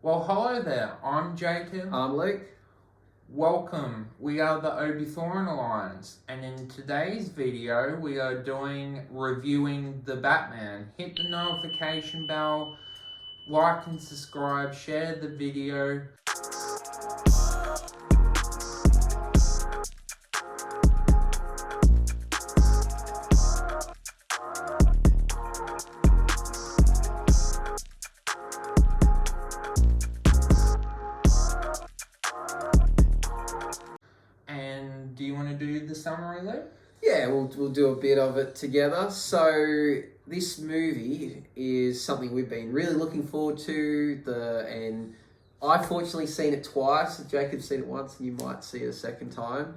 Well, hello there. I'm Jacob. I'm Luke. Welcome. We are the Obithorian Alliance, and in today's video, we are reviewing the Batman. Hit the notification bell, like and subscribe, share the video. And do you want to do the summary, Luke? Yeah, we'll do a bit of it together. So this movie is something we've been really looking forward to. And I've fortunately seen it twice. Jacob's seen it once, and you might see it a second time.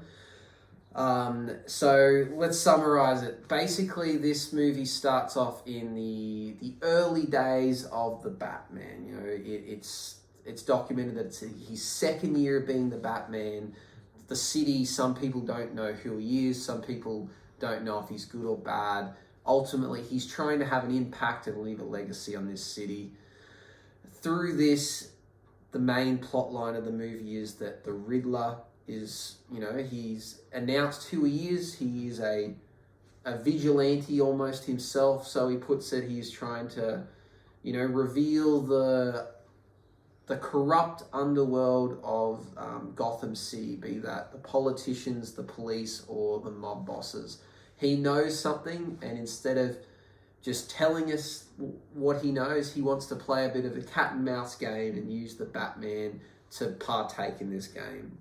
So let's summarize it. Basically, this movie starts off in the early days of the Batman. You know, it's documented that it's his second year of being the Batman. The city, some people don't know who he is. Some people don't know if he's good or bad. Ultimately, he's trying to have an impact and leave a legacy on this city. Through this, the main plot line of the movie is that the Riddler is, he's announced who he is. He is a vigilante almost himself. So he puts it, he's trying to, reveal the corrupt underworld of Gotham City, be that the politicians, the police, or the mob bosses. He knows something, and instead of just telling us what he knows, he wants to play a bit of a cat and mouse game and use the Batman to partake in this game.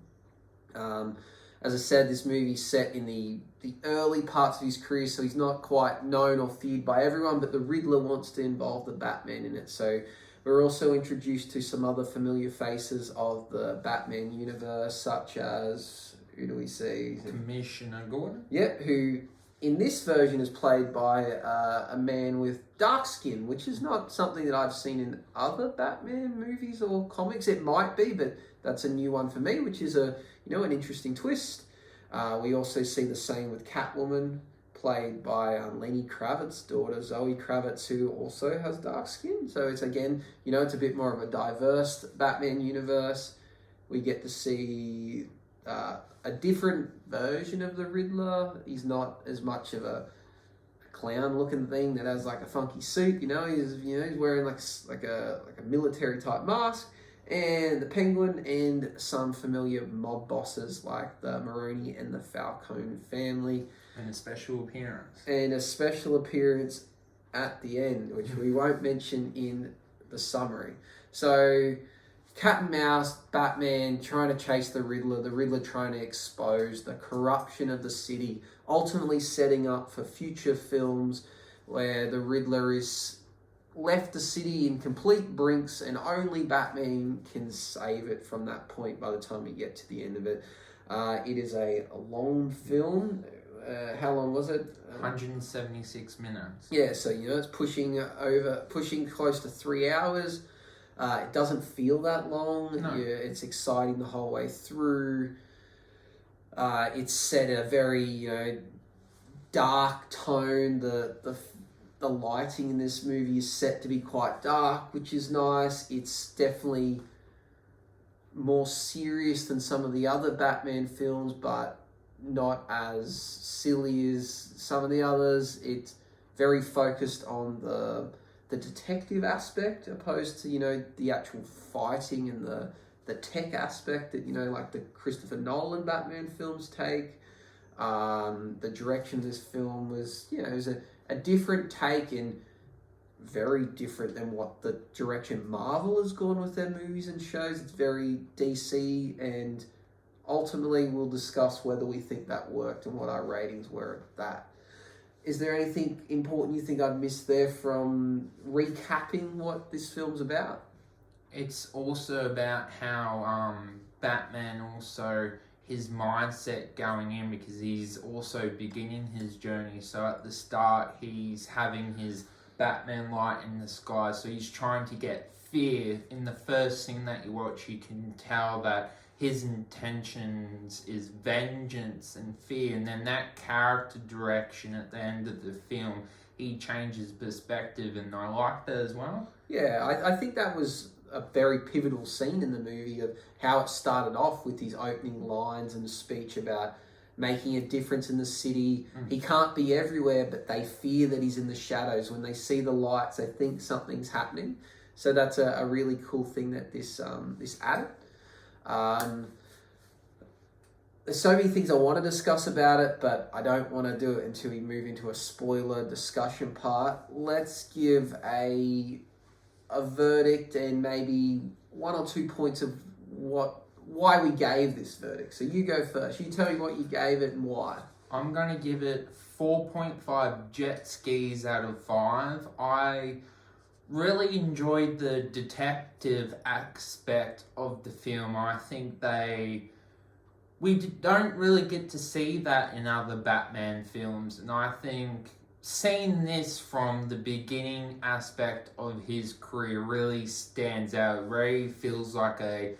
As I said, this movie's set in the early parts of his career, so he's not quite known or feared by everyone, but the Riddler wants to involve the Batman in it. So we're also introduced to some other familiar faces of the Batman universe, such as, who do we see? Commissioner Gordon. Yep, who in this version is played by a man with dark skin, which is not something that I've seen in other Batman movies or comics. It might be, but that's a new one for me, which is an interesting twist. We also see the same with Catwoman, played by Lenny Kravitz's daughter, Zoe Kravitz, who also has dark skin. So it's, again, it's a bit more of a diverse Batman universe. We get to see a different version of the Riddler. He's not as much of a clown-looking thing that has like a funky suit. He's wearing like a military type mask. And the Penguin and some familiar mob bosses like the Maroni and the Falcone family. And a special appearance. And a special appearance at the end, which we won't mention in the summary. So, cat and mouse, Batman trying to chase the Riddler trying to expose the corruption of the city, ultimately setting up for future films where the Riddler is left the city in complete brinks and only Batman can save it from that point by the time we get to the end of it. It is a long film. How long was it? 176 minutes. Yeah, so it's pushing close to 3 hours. It doesn't feel that long. No. Yeah, it's exciting the whole way through. It's set at a very dark tone. The lighting in this movie is set to be quite dark, which is nice. It's definitely more serious than some of the other Batman films, but not as silly as some of the others. It's very focused on the detective aspect opposed to the actual fighting and the tech aspect that like the Christopher Nolan Batman films take. The direction of this film was it was a different take and very different than what the direction Marvel has gone with their movies and shows. It's very DC, and ultimately we'll discuss whether we think that worked and what our ratings were at that. Is there anything important you think I've missed there from recapping what this film's about? It's also about how Batman his mindset going in, because he's also beginning his journey. So at the start, he's having his Batman light in the sky. So he's trying to get fear. In the first thing that you watch, you can tell that his intentions is vengeance and fear. And then that character direction at the end of the film, he changes perspective, and I like that as well. Yeah, I think that was a very pivotal scene in the movie of how it started off with his opening lines and speech about making a difference in the city. He can't be everywhere, but they fear that he's in the shadows. When they see the lights, they think something's happening. So that's a really cool thing that this added. There's so many things I want to discuss about it, but I don't want to do it until we move into a spoiler discussion part. Let's give a verdict and maybe 1 or 2 points of why we gave this verdict. So you go first. You tell me what you gave it and why. I'm going to give it 4.5 jet skis out of 5. I really enjoyed the detective aspect of the film. I think we don't really get to see that in other Batman films, and I think seeing this from the beginning aspect of his career really stands out. Ray feels like a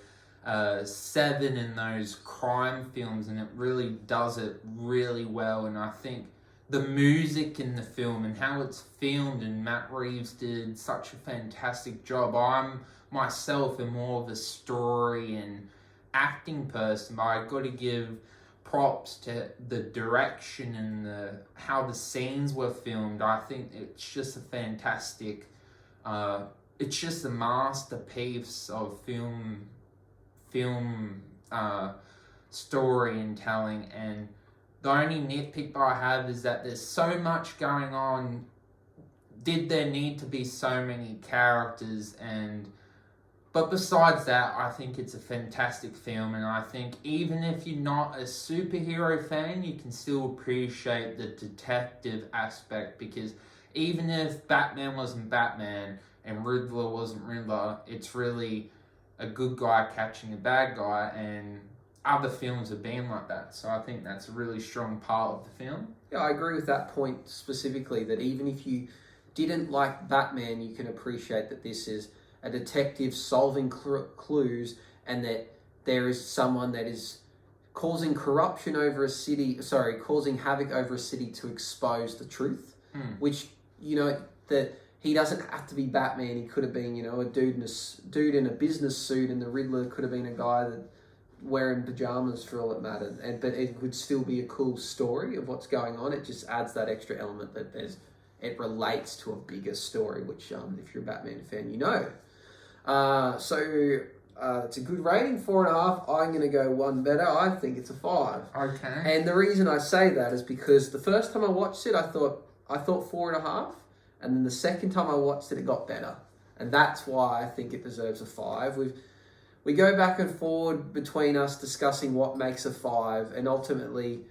7 in those crime films, and it really does it really well. And I think the music in the film and how it's filmed, and Matt Reeves did such a fantastic job. I'm myself am more of a story and acting person, but I got to give props to the direction and how the scenes were filmed. I think it's just a fantastic, it's just a masterpiece of film story and telling. And the only nitpick I have is that there's so much going on. Did there need to be so many characters? But besides that, I think it's a fantastic film, and I think even if you're not a superhero fan, you can still appreciate the detective aspect, because even if Batman wasn't Batman and Riddler wasn't Riddler, it's really a good guy catching a bad guy, and other films have been like that. So I think that's a really strong part of the film. Yeah, I agree with that point specifically, that even if you didn't like Batman, you can appreciate that this is a detective solving clues, and that there is someone that is causing corruption over a city, causing havoc over a city to expose the truth, which, that he doesn't have to be Batman. He could have been, a dude in a business suit, and the Riddler could have been a guy that wearing pajamas for all it mattered. But it would still be a cool story of what's going on. It just adds that extra element that it relates to a bigger story, which if you're a Batman fan, it's a good rating, 4.5. I'm going to go one better. I think it's a 5. Okay. And the reason I say that is because the first time I watched it, I thought 4.5, and then the second time I watched it, it got better, and that's why I think it deserves a 5. We go back and forward between us discussing what makes a 5, and ultimately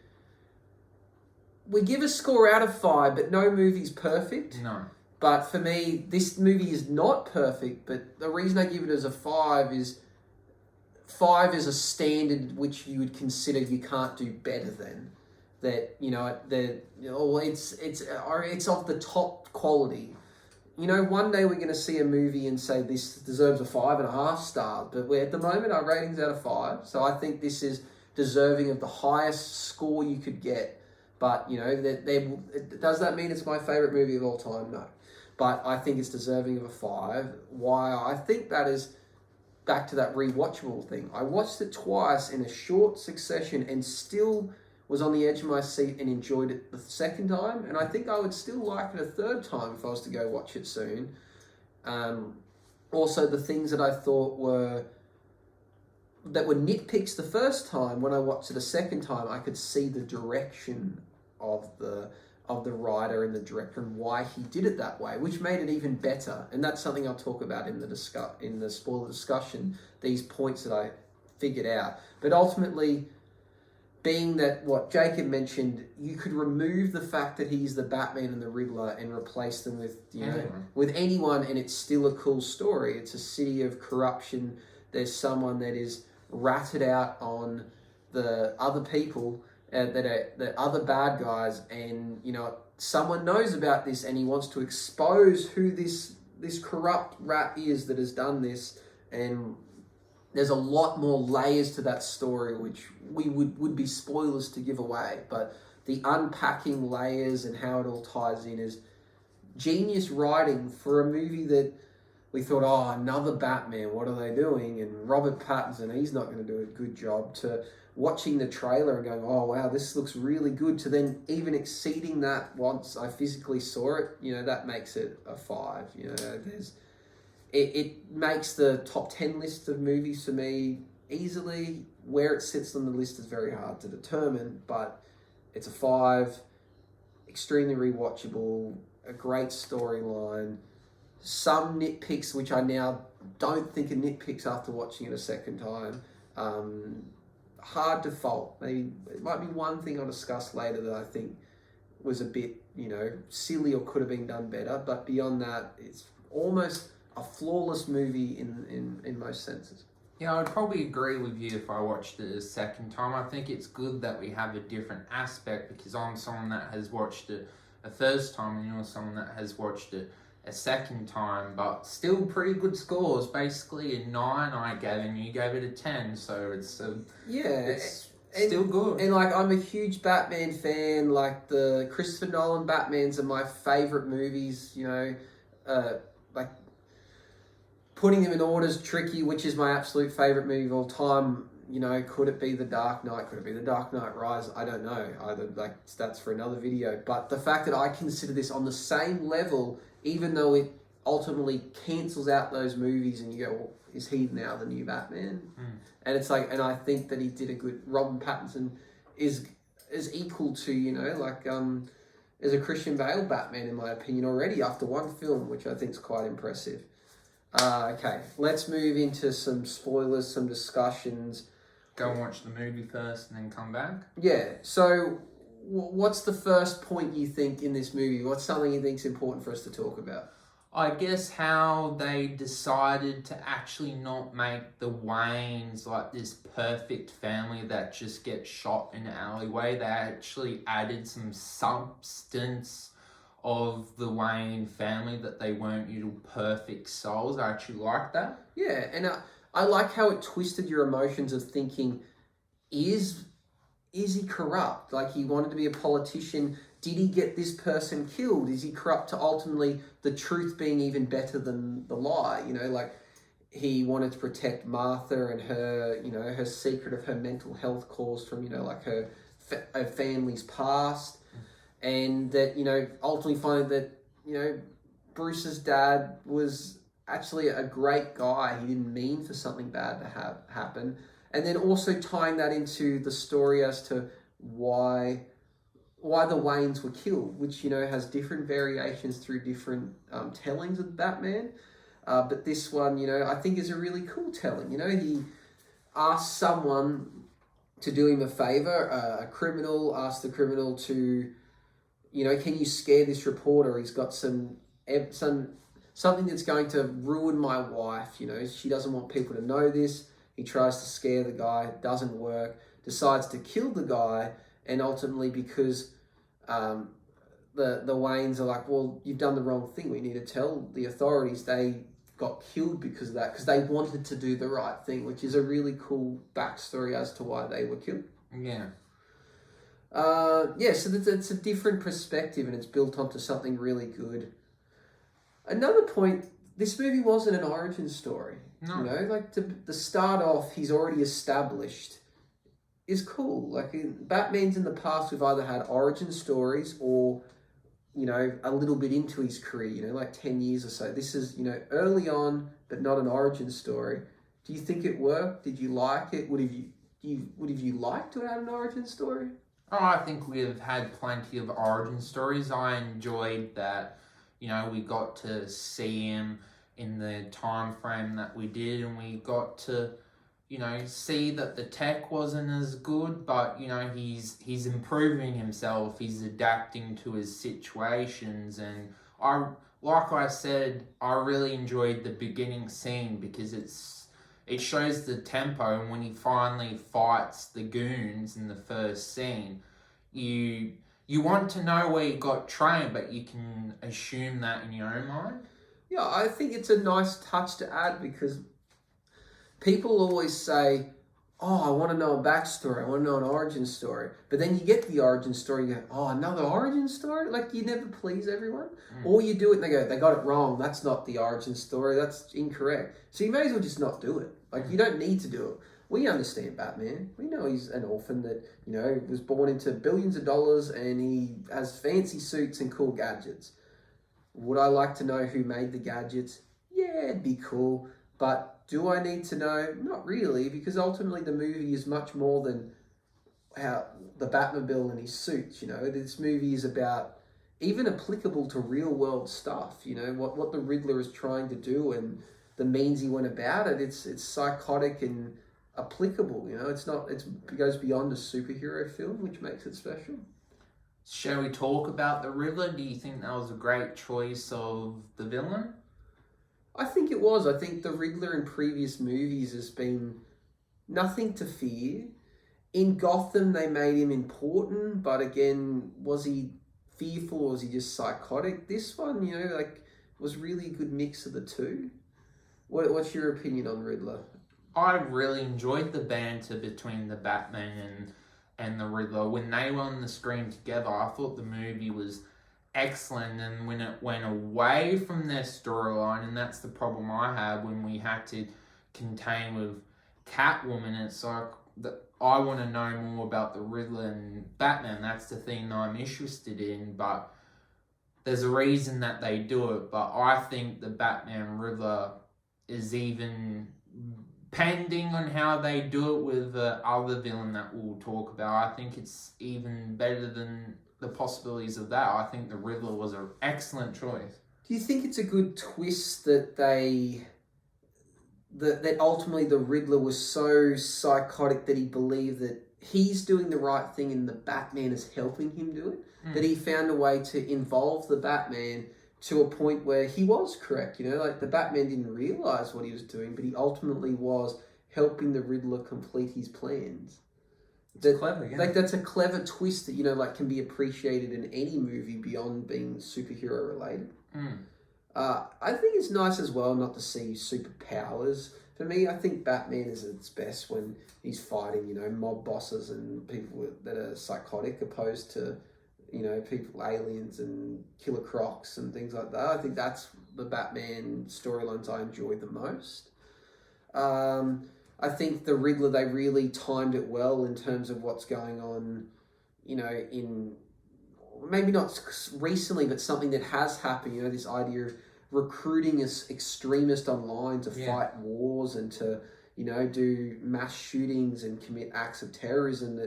we give a score out of 5, but no movie's perfect. No. But for me, this movie is not perfect, but the reason I give it as a 5 is 5 is a standard which you would consider you can't do better than. That, it's of the top quality. One day we're going to see a movie and say this deserves a 5.5 stars, but at the moment our rating's out of 5, so I think this is deserving of the highest score you could get. But, does that mean it's my favourite movie of all time? No. But I think it's deserving of a 5. Why I think that is back to that rewatchable thing. I watched it twice in a short succession and still was on the edge of my seat and enjoyed it the second time. And I think I would still like it a third time if I was to go watch it soon. Also, the things that I thought were nitpicks the first time, when I watched it a second time, I could see the direction of the writer and the director and why he did it that way, which made it even better. And that's something I'll talk about in the spoiler discussion, these points that I figured out. But ultimately, being that what Jacob mentioned, you could remove the fact that he's the Batman and the Riddler and replace them with with anyone, and it's still a cool story. It's a city of corruption. There's someone that is ratted out on the other people, that are the other bad guys, and someone knows about this and he wants to expose who this corrupt rat is that has done this. And there's a lot more layers to that story which we would be spoilers to give away, but the unpacking layers and how it all ties in is genius writing for a movie that we thought, oh, another Batman, what are they doing? And Robert Patterson, he's not going to do a good job, to watching the trailer and going, oh, wow, this looks really good, to then even exceeding that once I physically saw it, that makes it a 5. It makes the top 10 list of movies for me easily. Where it sits on the list is very hard to determine, but it's a 5, extremely rewatchable, a great storyline. Some nitpicks, which I now don't think are nitpicks after watching it a second time. Hard to fault. Maybe it might be one thing I'll discuss later that I think was a bit, silly or could have been done better. But beyond that, it's almost a flawless movie in most senses. Yeah, I'd probably agree with you if I watched it a second time. I think it's good that we have a different aspect, because I'm someone that has watched it a first time and you're someone that has watched it a second time, but still pretty good scores. Basically a 9 I gave and you gave it a 10, so it's still good. And I'm a huge Batman fan. Like the Christopher Nolan Batmans are my favourite movies. Putting them in order is tricky. Which is my absolute favourite movie of all time? Could it be The Dark Knight? Could it be The Dark Knight Rise? I don't know. That's for another video. But the fact that I consider this on the same level, even though it ultimately cancels out those movies, and you go, well, is he now the new Batman? And it's and I think that he did a good. Robert Patterson is equal to as a Christian Bale Batman, in my opinion, already after one film, which I think is quite impressive. Okay, let's move into some spoilers, some discussions. Go and watch the movie first and then come back. Yeah, so what's the first point you think in this movie? What's something you think is important for us to talk about? I guess how they decided to actually not make the Waynes like this perfect family that just gets shot in an alleyway. They actually added some substance of the Wayne family, that they weren't perfect souls. I actually like that. Yeah, and I like how it twisted your emotions of thinking, is he corrupt? Like, he wanted to be a politician. Did he get this person killed? Is he corrupt to ultimately the truth being even better than the lie? He wanted to protect Martha and her, her secret of her mental health caused from, her family's past. And that, ultimately find that, Bruce's dad was actually a great guy. He didn't mean for something bad to happen. And then also tying that into the story as to why the Waynes were killed, which, has different variations through different tellings of Batman. But this one, I think is a really cool telling. He asked someone to do him a favor. A criminal asked the criminal to, can you scare this reporter? He's got something that's going to ruin my wife. She doesn't want people to know this. He tries to scare the guy. It doesn't work. Decides to kill the guy. And ultimately, because the Waynes are like, well, you've done the wrong thing. We need to tell the authorities. They got killed because of that, because they wanted to do the right thing, which is a really cool backstory as to why they were killed. Yeah. So it's a different perspective, and it's built onto something really good. Another point, this movie wasn't an origin story. No. The start off, he's already established, is cool. Batman's in the past, we've either had origin stories or, a little bit into his career, 10 years or so. This is, early on, but not an origin story. Do you think it worked? Did you like it? Would have you liked to have had an origin story? Oh, I think we've had plenty of origin stories. I enjoyed that, we got to see him in the time frame that we did, and we got to, see that the tech wasn't as good, but, he's improving himself, he's adapting to his situations, and like I said, I really enjoyed the beginning scene because it shows the tempo, and when he finally fights the goons in the first scene, you want to know where he got trained, but you can assume that in your own mind. Yeah, I think it's a nice touch to add, because people always say, oh, I want to know a backstory. I want to know an origin story. But then you get the origin story, you go, oh, another origin story? Like, you never please everyone. Or you do it and they go, they got it wrong. That's not the origin story. That's incorrect. So you may as well just not do it. Like, you don't need to do it. We understand Batman. We know he's an orphan that, you know, was born into billions of dollars and he has fancy suits and cool gadgets. Would I like to know who made the gadgets? Yeah, it'd be cool. But do I need to know? Not really, because ultimately the movie is much more than how the Batmobile and his suits, you know. This movie is about even applicable to real world stuff, you know, what the Riddler is trying to do and the means he went about it. It's psychotic and applicable, you know. It goes beyond a superhero film, which makes it special. Shall we talk about the Riddler? Do you think that was a great choice of the villain? I think it was. I think the Riddler in previous movies has been nothing to fear. In Gotham, they made him important, but again, was he fearful or was he just psychotic? This one, you know, like, was really a good mix of the two. What's your opinion on Riddler? I really enjoyed the banter between the Batman and the Riddler. When they were on the screen together, I thought the movie was excellent, and when it went away from their storyline, and that's the problem I had when we had to contain with Catwoman, it's like I want to know more about the Riddler and Batman. That's the thing I'm interested in, but there's a reason that they do it. But I think the Batman Riddler is even pending on how they do it with the other villain that we'll talk about. I think it's even better than the possibilities of that. I think the Riddler was an excellent choice. Do you think it's a good twist that that ultimately the Riddler was so psychotic that he believed that he's doing the right thing and the Batman is helping him do it? That he found a way to involve the Batman to a point where he was correct, you know, like the Batman didn't realise what he was doing, but he ultimately was helping the Riddler complete his plans. That's clever, yeah. Like, that's a clever twist that, you know, like, can be appreciated in any movie beyond being superhero related. I think it's nice as well not to see superpowers. For me, I think Batman is at its best when he's fighting, you know, mob bosses and people that are psychotic, opposed to, you know, people, aliens and killer crocs and things like that. I think that's the Batman storylines I enjoy the most. I think the Riddler, they really timed it well in terms of what's going on, you know, in maybe not recently, but something that has happened, you know, this idea of recruiting as extremists online to fight wars and to, you know, do mass shootings and commit acts of terrorism.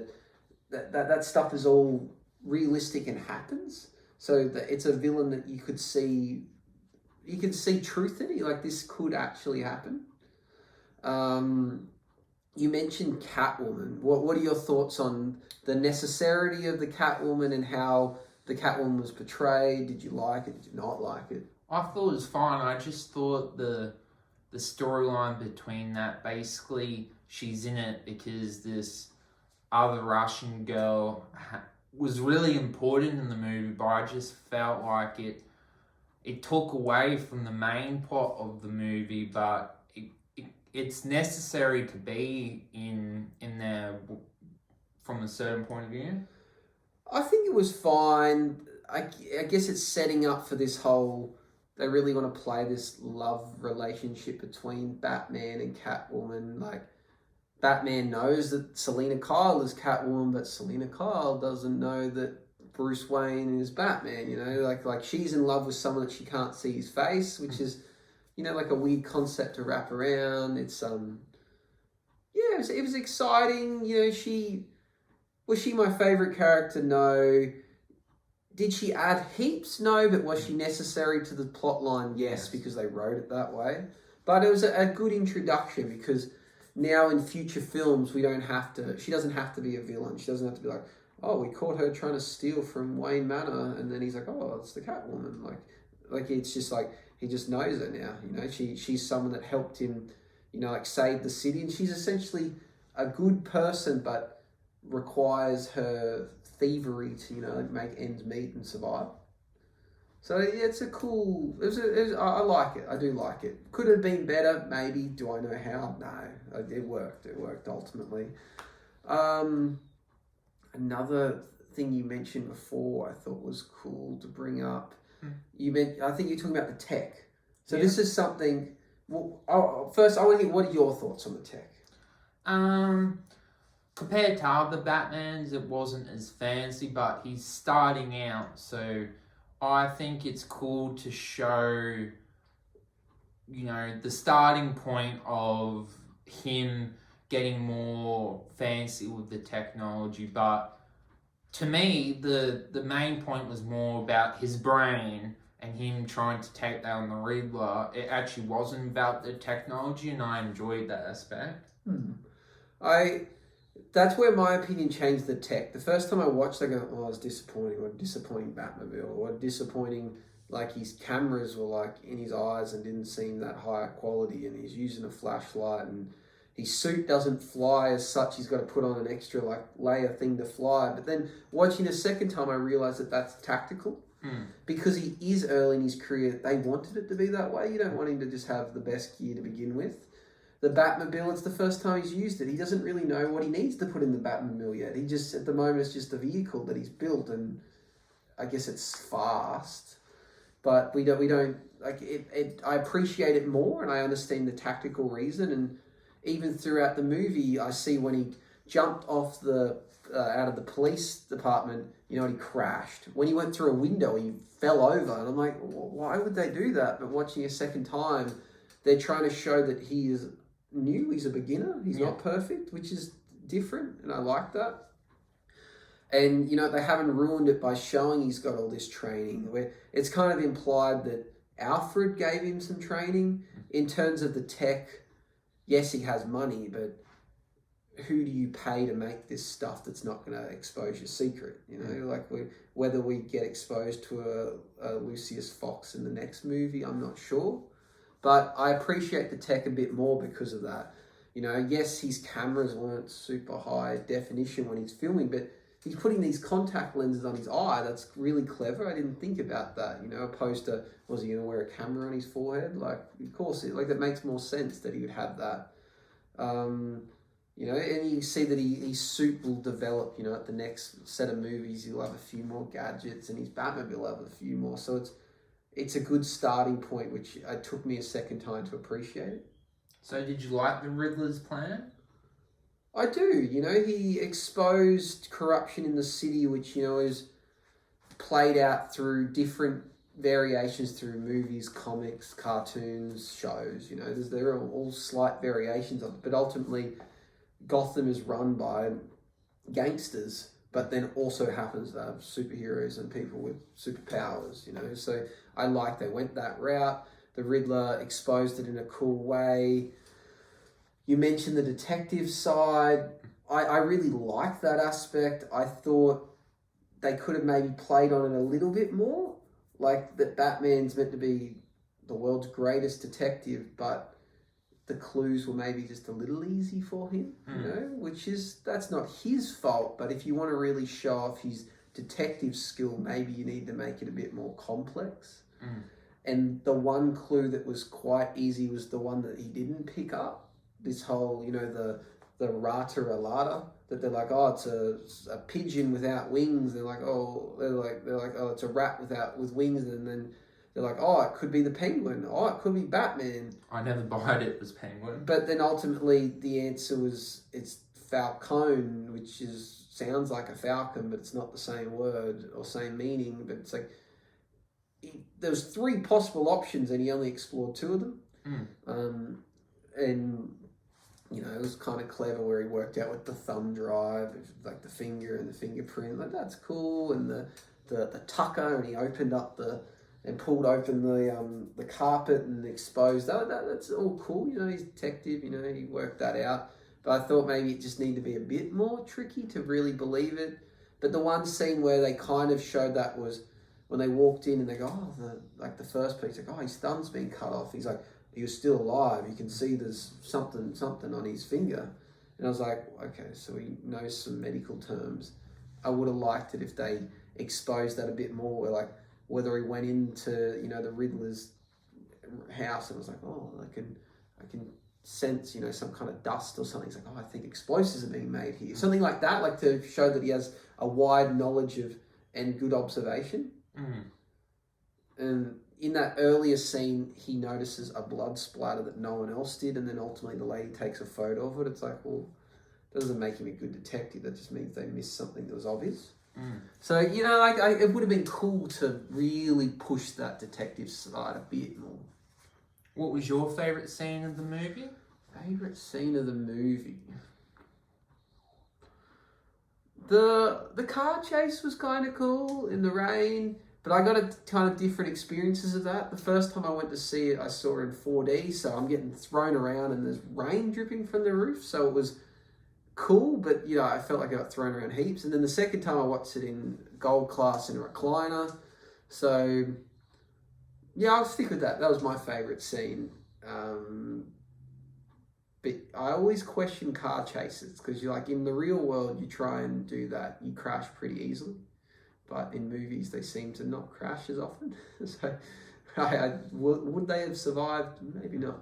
That stuff is all realistic and happens. So that it's a villain that you could see truth in it. Like, this could actually happen. You mentioned Catwoman. What are your thoughts on the necessity of the Catwoman and how the Catwoman was portrayed? Did you like it? Did you not like it? I thought it was fine. I just thought the storyline between that, basically she's in it because this other Russian girl was really important in the movie, but I just felt like it took away from the main plot of the movie, but it's necessary to be in there from a certain point of view. I think it was fine. I guess it's setting up for this whole, they really want to play this love relationship between Batman and Catwoman. Like, Batman knows that Selena Kyle is Catwoman, but Selena Kyle doesn't know that Bruce Wayne is Batman, you know? Like she's in love with someone that she can't see his face, which is, you know, like a weird concept to wrap around. It's it was exciting. You know, was she my favourite character? No. Did she add heaps? No, but was she necessary to the plot line? Yes, because they wrote it that way. But it was a good introduction, because now in future films she doesn't have to be a villain. She doesn't have to be like, oh, we caught her trying to steal from Wayne Manor, and then he's like, oh, it's the Catwoman. Like it's just like, he just knows her now, you know. She's someone that helped him, you know, like save the city, and she's essentially a good person, but requires her thievery to, you know, make ends meet and survive. So yeah, it's a cool. I like it. I do like it. Could it have been better? Maybe. Do I know how? No. It worked. It worked ultimately. Another thing you mentioned before, I thought was cool to bring up. I think you're talking about the tech. So this is something. Well, first, I want to hear what are your thoughts on the tech. Compared to other Batmans, it wasn't as fancy, but he's starting out, so I think it's cool to show, the starting point of him getting more fancy with the technology. But to me, the main point was more about his brain and him trying to take down the Riddler. It actually wasn't about the technology, and I enjoyed that aspect. That's where my opinion changed the tech. The first time I watched, I go, oh, it's disappointing. What a disappointing Batmobile. What disappointing, like his cameras were like in his eyes and didn't seem that high quality, and he's using a flashlight, and his suit doesn't fly as such. He's got to put on an extra like layer thing to fly. But then watching a second time, I realized that that's tactical. Because he is early in his career. They wanted it to be that way. You don't want him to just have the best gear to begin with. The Batmobile, it's the first time he's used it. He doesn't really know what he needs to put in the Batmobile yet. He just, at the moment, it's just a vehicle that he's built, and I guess it's fast. But we don't like it. I appreciate it more, and I understand the tactical reason. And even throughout the movie, I see when he jumped off out of the police department, he crashed. When he went through a window, he fell over, and I'm like, why would they do that? But watching a second time, they're trying to show that he is new, he's a beginner, he's not perfect, which is different, and I like that. And, they haven't ruined it by showing he's got all this training, where it's kind of implied that Alfred gave him some training. In terms of the tech, yes, he has money, but who do you pay to make this stuff that's not going to expose your secret? Like whether we get exposed to a Lucius Fox in the next movie, I'm not sure. But I appreciate the tech a bit more because of that. Yes, his cameras weren't super high definition when he's filming, but he's putting these contact lenses on his eye. That's really clever. I didn't think about that, opposed to, was he going to wear a camera on his forehead? Like, of course, that makes more sense that he would have that. And you see that his suit will develop, at the next set of movies, he'll have a few more gadgets, and his Batmobile will have a few more. So it's a good starting point, which it took me a second time to appreciate it. So did you like the Riddler's plan? I do. He exposed corruption in the city, which, is played out through different variations through movies, comics, cartoons, shows. There are all slight variations of it. But ultimately, Gotham is run by gangsters, but then also happens to have superheroes and people with superpowers, So I like they went that route. The Riddler exposed it in a cool way. You mentioned the detective side. I really like that aspect. I thought they could have maybe played on it a little bit more. Like that Batman's meant to be the world's greatest detective, but the clues were maybe just a little easy for him, that's not his fault. But if you want to really show off his detective skill, maybe you need to make it a bit more complex. And the one clue that was quite easy was the one that he didn't pick up. This whole, the rata alata, that they're like, oh, it's a pigeon without wings. They're like, oh, it's a rat with wings, and then they're like, oh, it could be the Penguin. Oh, it could be Batman. I never bought it was Penguin. But then ultimately the answer was it's Falcone, which sounds like a falcon, but it's not the same word or same meaning. But it's like there was 3 possible options, and he only explored 2 of them. And it was kind of clever where he worked out with the thumb drive, like the finger and the fingerprint. Like, that's cool. And the tucker, and he opened up and pulled open the carpet and exposed that's all cool. He's a detective, he worked that out. But I thought maybe it just needed to be a bit more tricky to really believe it. But the one scene where they kind of showed that was when they walked in and they go, oh, the first piece, like, oh, his thumb's been cut off. He's like, he was still alive. You can see there's something on his finger. And I was like, okay, so he knows some medical terms. I would have liked it if they exposed that a bit more, where like whether he went into, you know, the Riddler's house and was like, oh, I can sense, you know, some kind of dust or something. He's like, oh, I think explosives are being made here. Something like that, like to show that he has a wide knowledge of and good observation. And in that earlier scene, he notices a blood splatter that no one else did, and then ultimately the lady takes a photo of it. It's like, well, that doesn't make him a good detective. That just means they missed something that was obvious. So, you know, like it would have been cool to really push that detective side a bit more. What was your favourite scene of the movie? Favourite scene of the movie? The car chase was kind of cool in the rain, but I got a kind of different experiences of that. The first time I went to see it, I saw it in 4D, so I'm getting thrown around and there's rain dripping from the roof, so it was cool, but, you know, I felt like I got thrown around heaps. And then the second time I watched it in gold class in a recliner, so yeah, I'll stick with that. That was my favourite scene. But I always question car chases because you're like, in the real world, you try and do that, you crash pretty easily. But in movies, they seem to not crash as often. So would they have survived? Maybe not.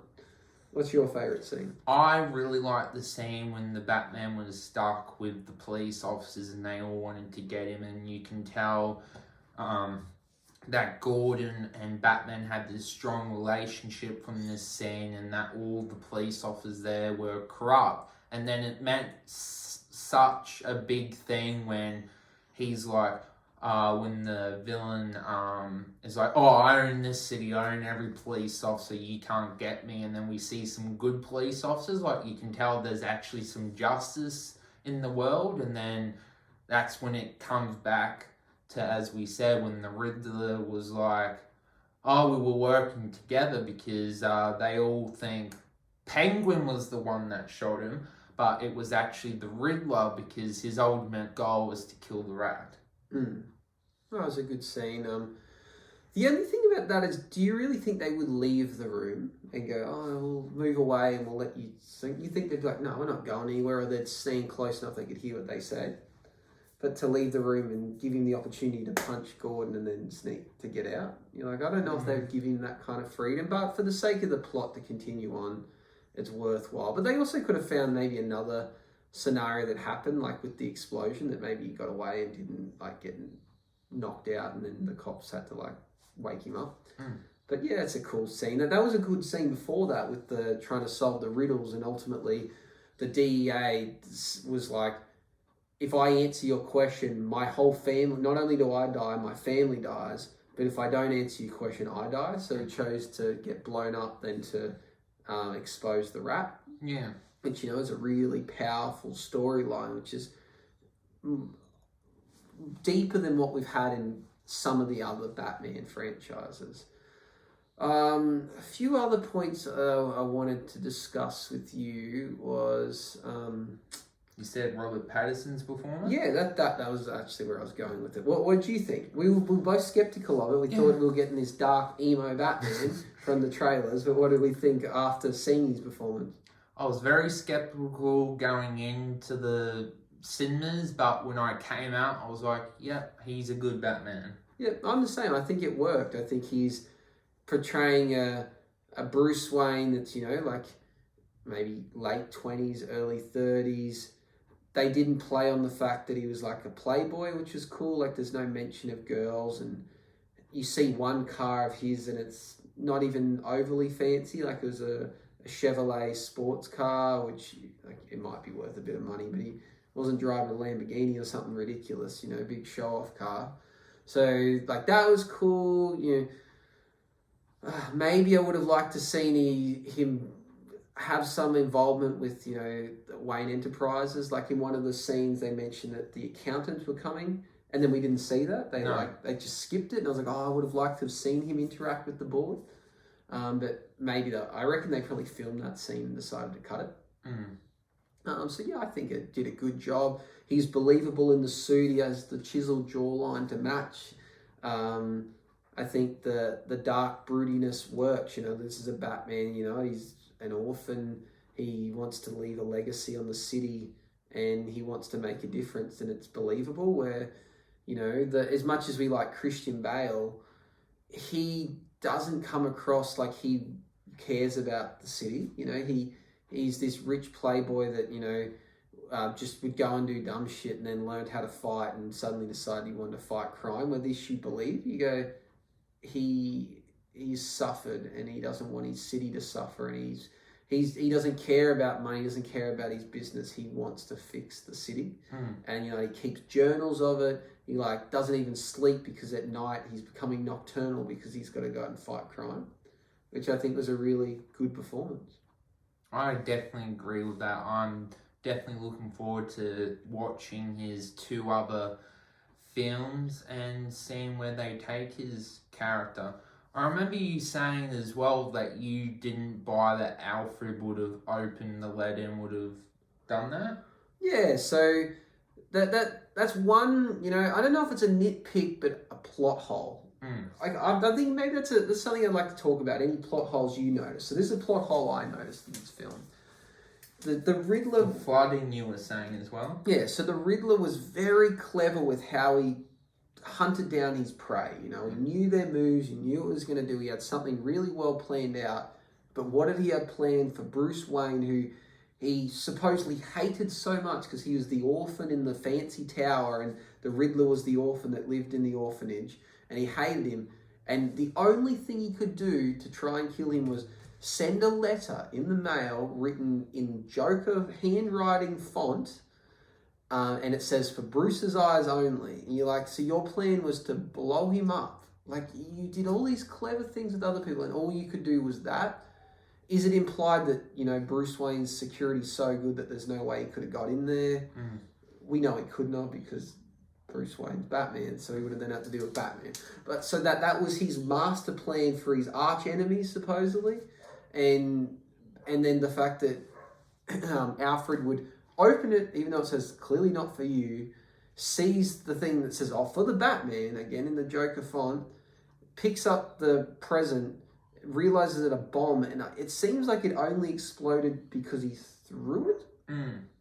What's your favourite scene? I really liked the scene when the Batman was stuck with the police officers and they all wanted to get him, and you can tell that Gordon and Batman had this strong relationship from this scene, and that all the police officers there were corrupt. And then it meant such a big thing when he's like, when the villain is like, oh, I own this city, I own every police officer, you can't get me. And then we see some good police officers, like you can tell there's actually some justice in the world. And then that's when it comes back to, as we said, when the Riddler was like, oh, we were working together because they all think Penguin was the one that shot him, but it was actually the Riddler because his ultimate goal was to kill the rat. That was a good scene. The only thing about that is, do you really think they would leave the room and go, oh, we'll move away and we'll let you sing? You think they'd be like, no, we're not going anywhere, or they'd stand close enough they could hear what they said? But to leave the room and give him the opportunity to punch Gordon and then sneak to get out, you're like, I don't know if they would give him that kind of freedom, but for the sake of the plot to continue on, it's worthwhile. But they also could have found maybe another scenario that happened, like with the explosion, that maybe he got away and didn't like get knocked out, and then the cops had to like wake him up. But yeah, it's a cool scene. That was a good scene before that with the trying to solve the riddles, and ultimately the DEA was like, if I answer your question, my whole family, not only do I die, my family dies, but if I don't answer your question, I die. So he chose to get blown up than to expose the rat. Yeah. Which, you know, is a really powerful storyline, which is deeper than what we've had in some of the other Batman franchises. A few other points I wanted to discuss with you was... you said Robert Patterson's performance? Yeah, that was actually where I was going with it. What did you think? We were both skeptical of it. We thought we were getting this dark, emo Batman from the trailers, but what did we think after seeing his performance? I was very skeptical going into the cinemas, but when I came out, I was like, yeah, he's a good Batman. Yeah, I'm the same. I think it worked. I think he's portraying a Bruce Wayne that's, you know, like maybe late 20s, early 30s. They didn't play on the fact that he was like a playboy, which is cool. Like there's no mention of girls, and you see one car of his and it's not even overly fancy. Like it was a Chevrolet sports car, which like it might be worth a bit of money, but he wasn't driving a Lamborghini or something ridiculous, you know, big show-off car. So like that was cool. You know, maybe I would have liked to seen him have some involvement with, you know, Wayne Enterprises. Like in one of the scenes, they mentioned that the accountants were coming, and then we didn't see that. They just skipped it, and I was like, oh, I would have liked to have seen him interact with the board. But maybe I reckon they probably filmed that scene and decided to cut it. So yeah, I think it did a good job. He's believable in the suit. He has the chiseled jawline to match. I think the dark broodiness works. You know, this is a Batman. You know, he's an orphan. He wants to leave a legacy on the city, and he wants to make a difference, and it's believable. Where, you know, as much as we like Christian Bale, he doesn't come across like he cares about the city. You know, he's this rich playboy that, you know, just would go and do dumb shit and then learned how to fight and suddenly decided he wanted to fight crime. Where this you believe, you go, he's suffered and he doesn't want his city to suffer, and he doesn't care about money, he doesn't care about his business. He wants to fix the city, and, you know, he keeps journals of it. He like doesn't even sleep because at night he's becoming nocturnal because he's got to go out and fight crime, which I think was a really good performance. I definitely agree with that. I'm definitely looking forward to watching his 2 other films and seeing where they take his character. I remember you saying as well that you didn't buy that Alfred would have opened the letter and would have done that. Yeah, so that's one, you know, I don't know if it's a nitpick, but a plot hole. I think maybe that's something I'd like to talk about, any plot holes you notice. So this is a plot hole I noticed in this film. The Riddler... The flooding you were saying as well. Yeah, so the Riddler was very clever with how he hunted down his prey. You know, he knew their moves, he knew what he was going to do. He had something really well planned out. But what did he have planned for Bruce Wayne, who he supposedly hated so much because he was the orphan in the fancy tower and the Riddler was the orphan that lived in the orphanage, and he hated him. And the only thing he could do to try and kill him was send a letter in the mail written in Joker handwriting font, and it says, "For Bruce's eyes only." And you're like, so your plan was to blow him up. Like, you did all these clever things with other people and all you could do was that. Is it implied that, you know, Bruce Wayne's security is so good that there's no way he could have got in there? We know he could not because Bruce Wayne's Batman, so he would have then had to deal with Batman. But so that was his master plan for his arch enemies, supposedly. And then the fact that Alfred would open it, even though it says clearly not for you, sees the thing that says, "Oh, for the Batman," again in the Joker font, picks up the present, realizes it's a bomb, and it seems like it only exploded because he threw it.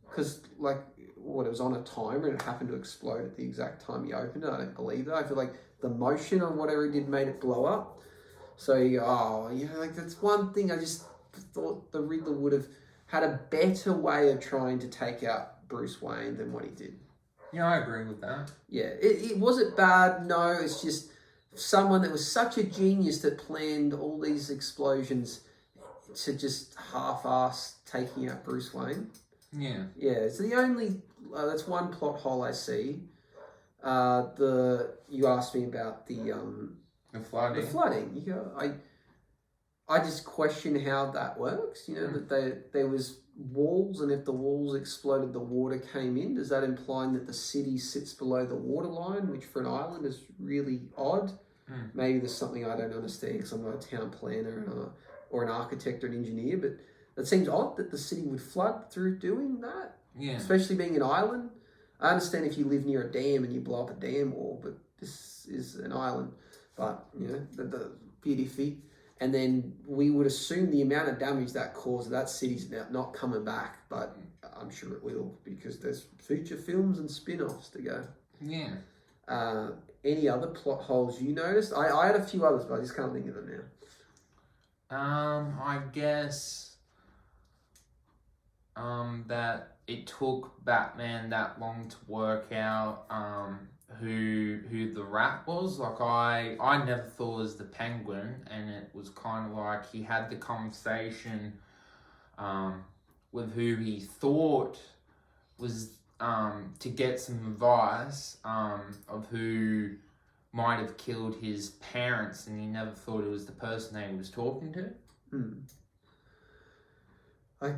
Because, like, what, it was on a timer and it happened to explode at the exact time he opened it. I don't believe that. I feel like the motion on whatever he did made it blow up. So, like, that's one thing I just thought the Riddler would have had a better way of trying to take out Bruce Wayne than what he did. Yeah, I agree with that. Yeah, it wasn't bad, no, it's just someone that was such a genius that planned all these explosions to just half-ass taking out Bruce Wayne. Yeah. Yeah, it's the only, that's one plot hole I see. You asked me about the flooding. The flooding. You go, I just question how that works. You know, that there was walls, and if the walls exploded, the water came in. Does that imply that the city sits below the waterline, which for an island is really odd? Maybe there's something I don't understand because I'm not a town planner or an architect or an engineer, but it seems odd that the city would flood through doing that. Yeah. Especially being an island. I understand if you live near a dam and you blow up a dam wall, but this is an island. But, you know, the beauty feet. And then we would assume the amount of damage that caused, that city's now not coming back, but I'm sure it will because there's future films and spin-offs to go. Yeah. Any other plot holes you noticed? I had a few others, but I just can't think of them now. I guess that it took Batman that long to work out who the Rat was. Like, I never thought it was the Penguin, and it was kind of like he had the conversation with who he thought was to get some advice of who might have killed his parents, and he never thought it was the person that he was talking to. I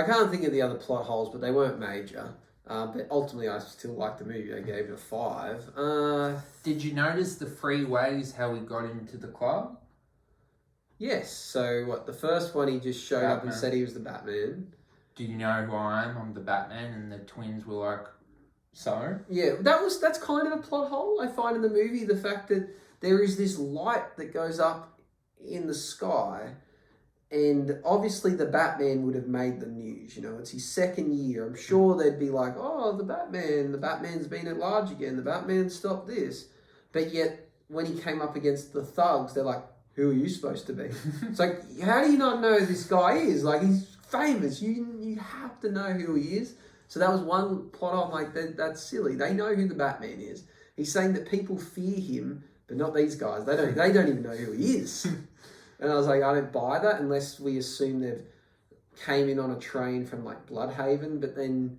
can't think of the other plot holes, but they weren't major. But ultimately, I still liked the movie. I gave it a 5. Did you notice the 3 ways how he got into the club? Yes. So, the first one, he just showed up and said he was the Batman. Do you know who I am? I'm the Batman. And the twins were like, so? Yeah, that's kind of a plot hole, I find, in the movie. The fact that there is this light that goes up in the sky. And obviously the Batman would have made the news. You know, it's his second year. I'm sure they'd be like, "Oh, the Batman's been at large again. The Batman stopped this." But yet when he came up against the thugs, they're like, who are you supposed to be? It's like, how do you not know who this guy is? Like, he's famous. You have to know who he is. So that was one plot hole. I'm like, that's silly. They know who the Batman is. He's saying that people fear him, but not these guys. They don't even know who he is. And I was like, I don't buy that unless we assume they've came in on a train from like Bloodhaven. But then,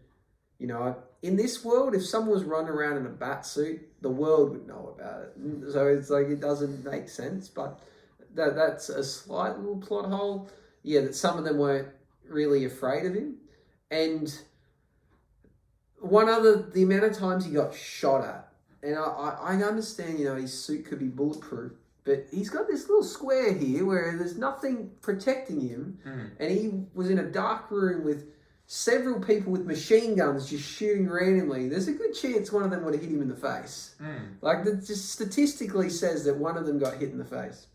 you know, in this world, if someone was running around in a bat suit, the world would know about it. So it's like, it doesn't make sense. But that's a slight little plot hole. Yeah, that some of them weren't really afraid of him. And the amount of times he got shot at. And I understand, you know, his suit could be bulletproof. But he's got this little square here where there's nothing protecting him. And he was in a dark room with several people with machine guns just shooting randomly. There's a good chance one of them would have hit him in the face. Like, that just statistically says that one of them got hit in the face.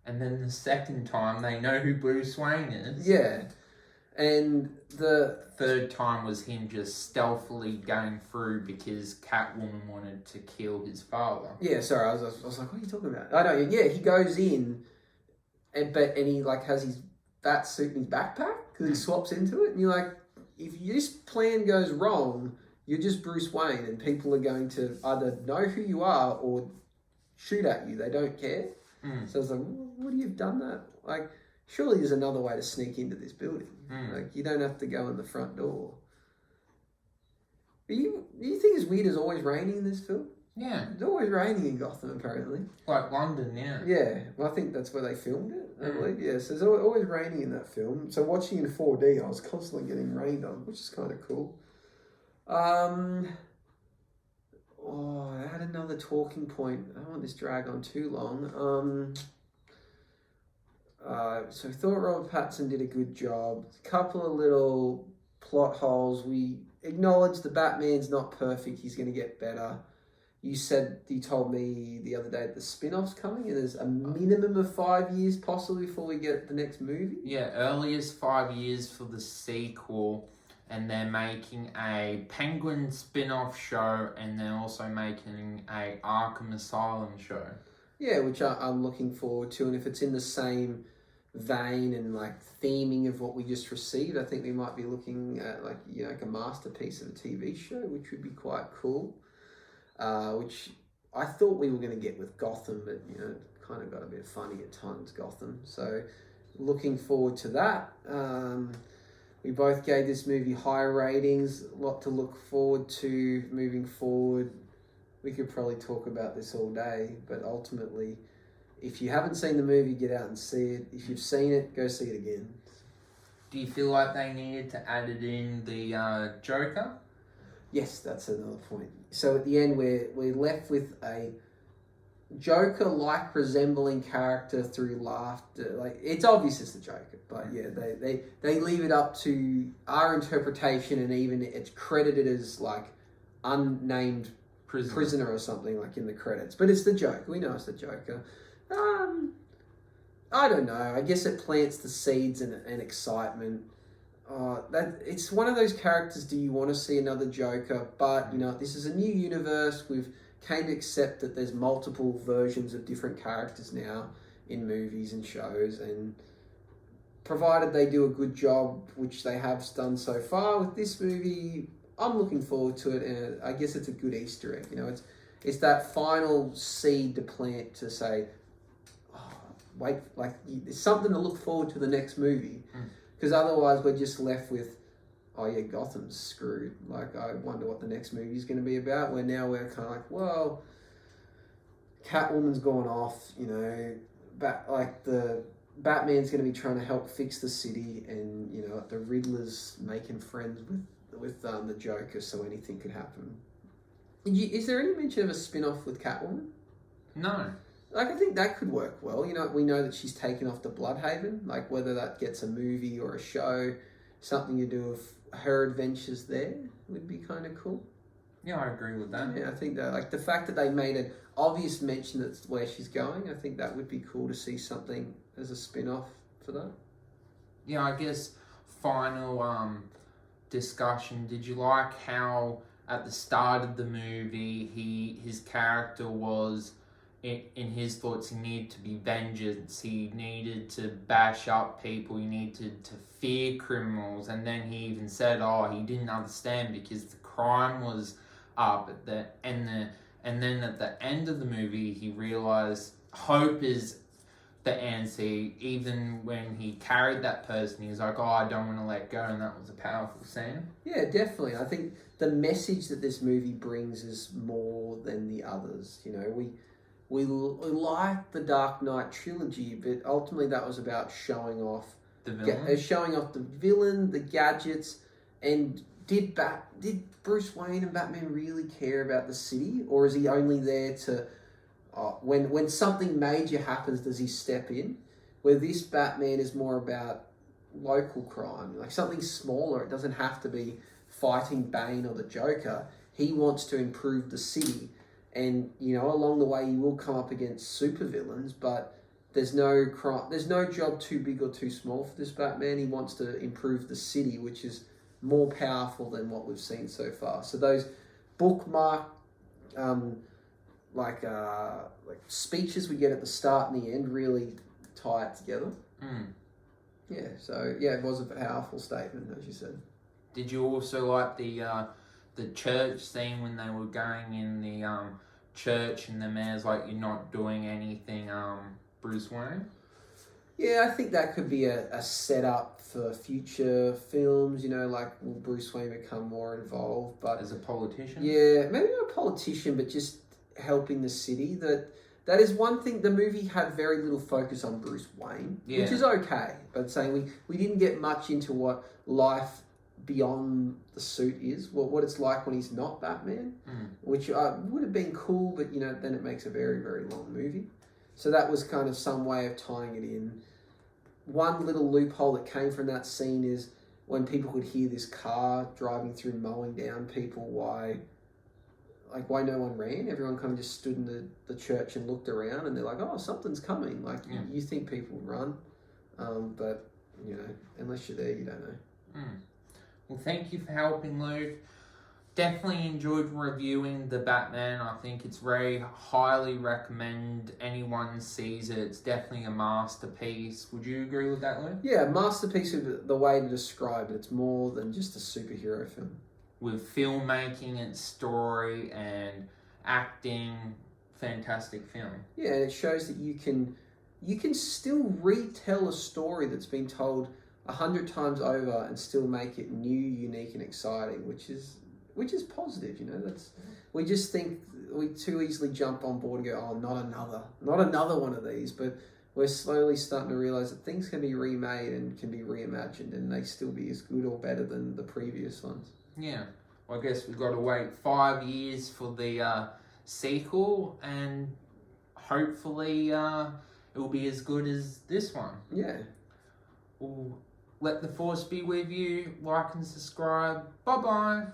And then the second time, they know who Bruce Wayne is. Yeah. And the third time was him just stealthily going through because Catwoman wanted to kill his father. Yeah, sorry, I was like, what are you talking about? I know, yeah, he goes in, and he like has his bat suit in his backpack because he swaps into it, and you're like, if this plan goes wrong, you're just Bruce Wayne, and people are going to either know who you are or shoot at you. They don't care. So I was like, what do you've done that? Like, surely there's another way to sneak into this building. Like, you don't have to go in the front door. But you think it's weird it's always raining in this film? Yeah. It's always raining in Gotham, apparently. Like London, yeah. Yeah. Well, I think that's where they filmed it, I believe. Yeah, so there's always raining in that film. So watching in 4D, I was constantly getting rained on, which is kind of cool. I had another talking point. I don't want this drag on too long. So I thought Robert Patterson did a good job. A couple of little plot holes. We acknowledge the Batman's not perfect. He's going to get better. You told me the other day that the spin-off's coming and there's a minimum of 5 years possibly before we get the next movie. Yeah, earliest 5 years for the sequel. And they're making a Penguin spin-off show and they're also making a Arkham Asylum show. Yeah, which I'm looking forward to. And if it's in the same vein and like theming of what we just received, I think we might be looking at like a masterpiece of a TV show, which would be quite cool. Which I thought we were going to get with Gotham, but kind of got a bit funny at times, Gotham. So looking forward to that. We both gave this movie high ratings, a lot to look forward to moving forward. We could probably talk about this all day, but ultimately, if you haven't seen the movie, get out and see it. If you've seen it, go see it again. Do you feel like they needed to add it in the Joker? Yes, that's another point. So at the end, we're left with a Joker-like resembling character through laughter. Like, it's obvious it's the Joker, but yeah, they leave it up to our interpretation, and even it's credited as like unnamed prisoner or something like in the credits. But it's the Joker. We know it's the Joker. I don't know. I guess it plants the seeds and excitement. It's one of those characters. Do you want to see another Joker? But this is a new universe. We've came to accept that there's multiple versions of different characters now in movies and shows, and provided they do a good job, which they have done so far with this movie, I'm looking forward to it. And I guess it's a good Easter egg. It's that final seed to plant to say, wait, like there's something to look forward to the next movie, because otherwise we're just left with, oh yeah, Gotham's screwed. Like, I wonder what the next movie is going to be about. Where now we're kind of like, well, Catwoman's gone off. The Batman's going to be trying to help fix the city, and the Riddler's making friends with the Joker, so anything could happen. Is there any mention of a spin-off with Catwoman? No. Like, I think that could work well. We know that she's taken off to Bloodhaven. Like, whether that gets a movie or a show, something to do with her adventures there would be kind of cool. Yeah, I agree with that. Yeah, I think that, like, the fact that they made an obvious mention that's where she's going, I think that would be cool to see something as a spin-off for that. Yeah, I guess final discussion. Did you like how at the start of the movie his character was in his thoughts, he needed to be vengeance. He needed to bash up people. He needed to fear criminals. And then he even said, he didn't understand because the crime was up and then at the end of the movie, he realized hope is the answer. Even when he carried that person, he was like, I don't want to let go, and that was a powerful scene. Yeah, definitely. I think the message that this movie brings is more than the others. You know, we like the Dark Knight trilogy, but ultimately that was about showing off the villain, the villain, the gadgets, and did Bruce Wayne and Batman really care about the city, or is he only there to when something major happens, does he step in? Where this Batman is more about local crime, like something smaller. It doesn't have to be fighting Bane or the Joker. He wants to improve the city. And, you know, along the way, he will come up against supervillains, but there's no job too big or too small for this Batman. He wants to improve the city, which is more powerful than what we've seen so far. So those bookmark, like speeches we get at the start and the end really tie it together. Yeah, so yeah, it was a powerful statement, as you said. Did you also like the church scene when they were going in the church and the mayor's like, you're not doing anything, Bruce Wayne? Yeah, I think that could be a setup for future films, you know, like will Bruce Wayne become more involved, but as a politician? Yeah, maybe not a politician, but just helping the city. That is one thing. The movie had very little focus on Bruce Wayne, which is okay, but saying we didn't get much into what life beyond the suit is, what it's like when he's not Batman, which would have been cool, but you know, then it makes a very, very long movie. So that was kind of some way of tying it in. One little loophole that came from that scene is when people could hear this car driving through, mowing down people, why no one ran. Everyone kind of just stood in the church and looked around, and they're like, oh, something's coming. Like, you think people would run, but, you know, unless you're there, you don't know. Well, thank you for helping, Luke. Definitely enjoyed reviewing the Batman. I think it's very highly recommend anyone sees it. It's definitely a masterpiece. Would you agree with that, Luke? Yeah, masterpiece is the way to describe it. It's more than just a superhero film. With filmmaking and story and acting, fantastic film. Yeah, and it shows that you can still retell a story that's been told 100 times over and still make it new, unique, and exciting, which is positive. You know, we just think we too easily jump on board and go, oh, not another one of these. But we're slowly starting to realize that things can be remade and can be reimagined, and they still be as good or better than the previous ones. Yeah, well, I guess we've got to wait 5 years for the sequel, and hopefully it will be as good as this one. Yeah. Well, let the force be with you. Like and subscribe. Bye-bye.